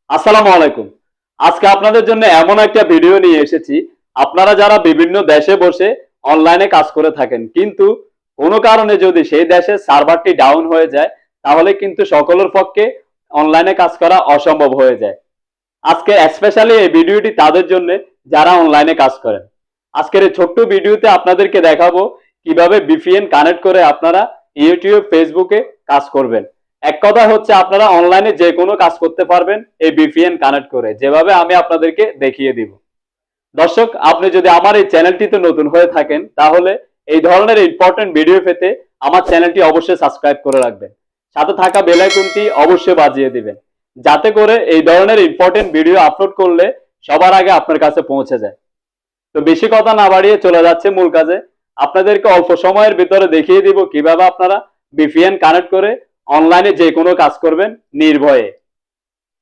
আসসালামু আলাইকুম। আজকে আপনাদের জন্য এমন একটা ভিডিও নিয়ে এসেছি। আপনারা যারা বিভিন্ন দেশে বসে অনলাইনে কাজ করে থাকেন, কিন্তু কোনো কারণে যদি সেই দেশের সার্ভারটি ডাউন হয়ে যায়, তাহলে কিন্তু সকলের পক্ষে অনলাইনে কাজ করা অসম্ভব হয়ে যায়। আজকে স্পেশালি এই ভিডিওটি তাদের জন্য যারা অনলাইনে কাজ করেন। আজকের এই ছোট্ট ভিডিওতে আপনাদেরকে দেখাবো কিভাবে ভিপিএন কানেক্ট করে আপনারা ইউটিউব, ফেসবুকে কাজ করবেন। এক কথা হচ্ছে আপনারা অনলাইনে যে কোনো কাজ করতে পারবেন এই ভিপিএন কানেক্ট করে, যেভাবে আমি আপনাদেরকে দেখিয়ে দিব। দর্শক, আপনি যদি আমার এই চ্যানেলটিতে নতুন হয়ে থাকেন, তাহলে এই ধরনের ইম্পর্টেন্ট ভিডিও পেতে আমার চ্যানেলটি অবশ্যই সাবস্ক্রাইব করে রাখবেন। সাথে থাকা বেল আইকনটি অবশ্যই বাজিয়ে দিবেন, যাতে করে এই ধরনের ইম্পর্টেন্ট ভিডিও আপলোড করলে সবার আগে আপনার কাছে পৌঁছে যায়। তো বেশি কথা না বাড়িয়ে চলে যাচ্ছে মূল কাজে। আপনাদেরকে অল্প সময়ের ভিতরে দেখিয়ে দিব কিভাবে আপনারা ভিপিএন কানেক্ট করে অনলাইনে যে কোনো কাজ করবেন নির্ভয়ে।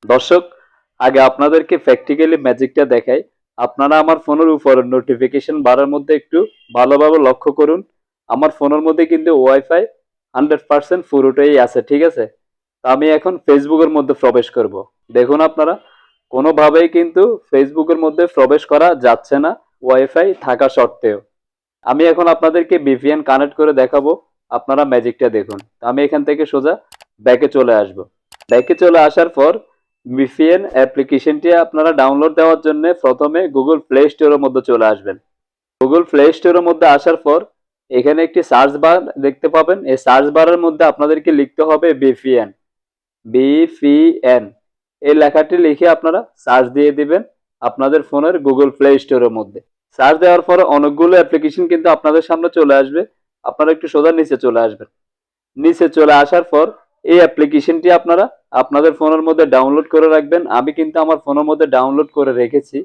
দর্শক, আগে আপনাদেরকে প্র্যাকটিক্যালি ম্যাজিকটা দেখাই। আপনারা আমার ফোনের উপর নোটিফিকেশন বারের মধ্যে একটু ভালোভাবে লক্ষ্য করুন। আমার ফোনের মধ্যে কিন্তু ওয়াইফাই 100% পুরোটাই আছে, ঠিক আছে? তো আমি এখন ফেসবুকের মধ্যে প্রবেশ করব। দেখুন আপনারা, কোনোভাবেই কিন্তু ফেসবুকের মধ্যে প্রবেশ করা যাচ্ছে না ওয়াইফাই থাকা সত্ত্বেও। আমি এখন আপনাদেরকে ভিপিএন কানেক্ট করে দেখাবো, আপনারা ম্যাজিকটা দেখুন। আমি এখান থেকে সোজা ব্যাকে চলে আসব। ব্যাকে চলে আসার পর ভিপিএন অ্যাপ্লিকেশনটি আপনারা ডাউনলোড দেওয়ার জন্য প্রথমে গুগল প্লে স্টোরের মধ্যে চলে আসবেন। গুগল প্লে স্টোরের মধ্যে আসার পর এখানে একটি সার্চ বার দেখতে পাবেন। এই সার্চ বারের মধ্যে আপনাদেরকে লিখতে হবে ভিপিএন। ভিপিএন এই লেখাটি লিখে আপনারা সার্চ দিয়ে দিবেন আপনাদের ফোনের গুগল প্লে স্টোরের মধ্যে। সার্চ দেওয়ার পরে অনেকগুলো অ্যাপ্লিকেশন কিন্তু আপনাদের সামনে চলে আসবে। আপনারা একটু সোজা নিচে চলে আসবেন। নিচে চলে আসার পর এই অ্যাপ্লিকেশনটি আপনারা আপনাদের ফোনের মধ্যে ডাউনলোড করে রাখবেন। আমি কিন্তু আমার ফোনের মধ্যে ডাউনলোড করে রেখেছি।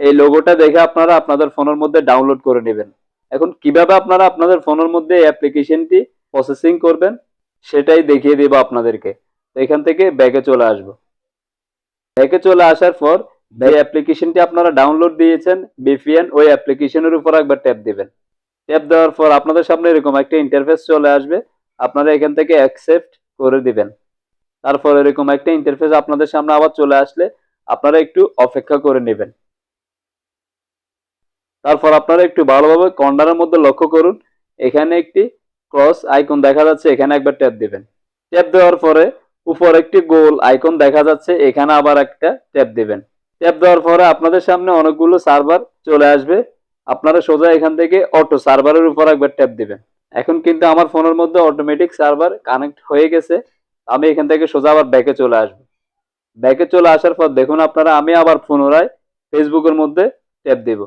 এই লোগোটা দেখে আপনারা আপনাদের ফোনের মধ্যে ডাউনলোড করে নেবেন। এখন কিভাবে আপনারা আপনাদের ফোনের মধ্যে এই অ্যাপ্লিকেশনটি প্রসেসিং করবেন সেটাই দেখিয়ে দেব আপনাদেরকে। তো এখান থেকে ব্যাকে চলে আসবো। ব্যাকে চলে আসার পর যে অ্যাপ্লিকেশনটি আপনারা ডাউনলোড দিয়েছেন ভিপিএন, ওই অ্যাপ্লিকেশনের উপর একবার ট্যাপ দিবেন। ট্যাপ দেওয়ার পর আপনাদের সামনে এরকম একটা ইন্টারফেস চলে আসবে। আপনারা এখান থেকে অ্যাকসেপ্ট করে দিবেন। তারপর এরকম একটা ইন্টারফেস আপনাদের সামনে আবার চলে আসলে আপনারা একটু অপেক্ষা করে নেবেন। তারপর আপনারা একটু ভালোভাবে কর্নারের মধ্যে লক্ষ্য করুন, এখানে একটি ক্রস আইকন দেখা যাচ্ছে, এখানে একবার ট্যাপ দিবেন। ট্যাপ দেওয়ার পরে উপর একটি গোল আইকন দেখা যাচ্ছে, এখানে আবার একটা ট্যাপ দিবেন। ট্যাপ দেওয়ার পরে আপনাদের সামনে অনেকগুলো সার্ভার চলে আসবে। আপনারা সোজা এখান থেকে অটো সার্ভারের উপর একবার ট্যাপ দিবেন। এখন কিন্তু আমার ফোনের মধ্যে অটোমেটিক সার্ভার কানেক্ট হয়ে গেছে। আমি এখান থেকে সোজা আবার ব্যাকে চলে আসবো। ব্যাকে চলে আসার পর দেখুন আপনারা, আমি আবার পুনরায় ফেসবুকের মধ্যে ট্যাপ দিব।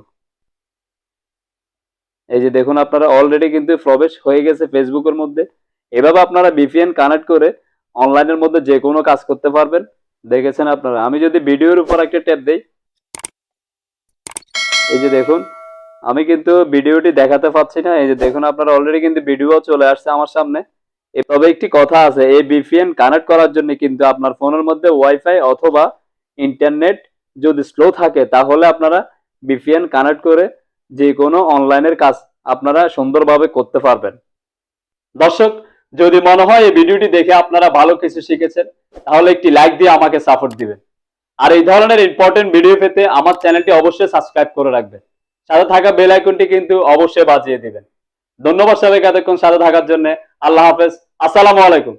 এই যে দেখুন আপনারা অলরেডি কিন্তু প্রবেশ হয়ে গেছে ফেসবুকের মধ্যে। এভাবে আপনারা ভিপিএন কানেক্ট করে অনলাইনের মধ্যে যে কোনো কাজ করতে পারবেন। দেখেছেন আপনারা। আমি যদি ভিডিওর উপর একটা ট্যাপ দেই, এই যে দেখুন আমি কিন্তু ভিডিওটি দেখাতে পাচ্ছি না। এই যে দেখুন আপনারা অলরেডি কিন্তু ভিডিও চলে আসছে আমার সামনে। তবে একটি কথা আছে, এই ভিপিএন কানেক্ট করার জন্য কিন্তু আপনার ফোনের মধ্যে ওয়াইফাই অথবা ইন্টারনেট যদি স্লো থাকে, তাহলে আপনারা ভিপিএন কানেক্ট করে যে কোনো অনলাইনের কাজ আপনারা সুন্দরভাবে করতে পারবেন। দর্শক, যদি মনে হয় এই ভিডিওটি দেখে আপনারা ভালো কিছু শিখেছেন, তাহলে একটি লাইক দিয়ে আমাকে সাপোর্ট দিবেন। আর এই ধরনের ইম্পর্টেন্ট ভিডিও পেতে আমার চ্যানেলটি অবশ্যই সাবস্ক্রাইব করে রাখবেন। সাথে থাকা বেল আইকনটি কিন্তু অবশ্যই বাজিয়ে দিবেন। ধন্যবাদ সবাইকে এতক্ষণ সাথে থাকার জন্য। আল্লাহ হাফেজ। আসসালামু আলাইকুম।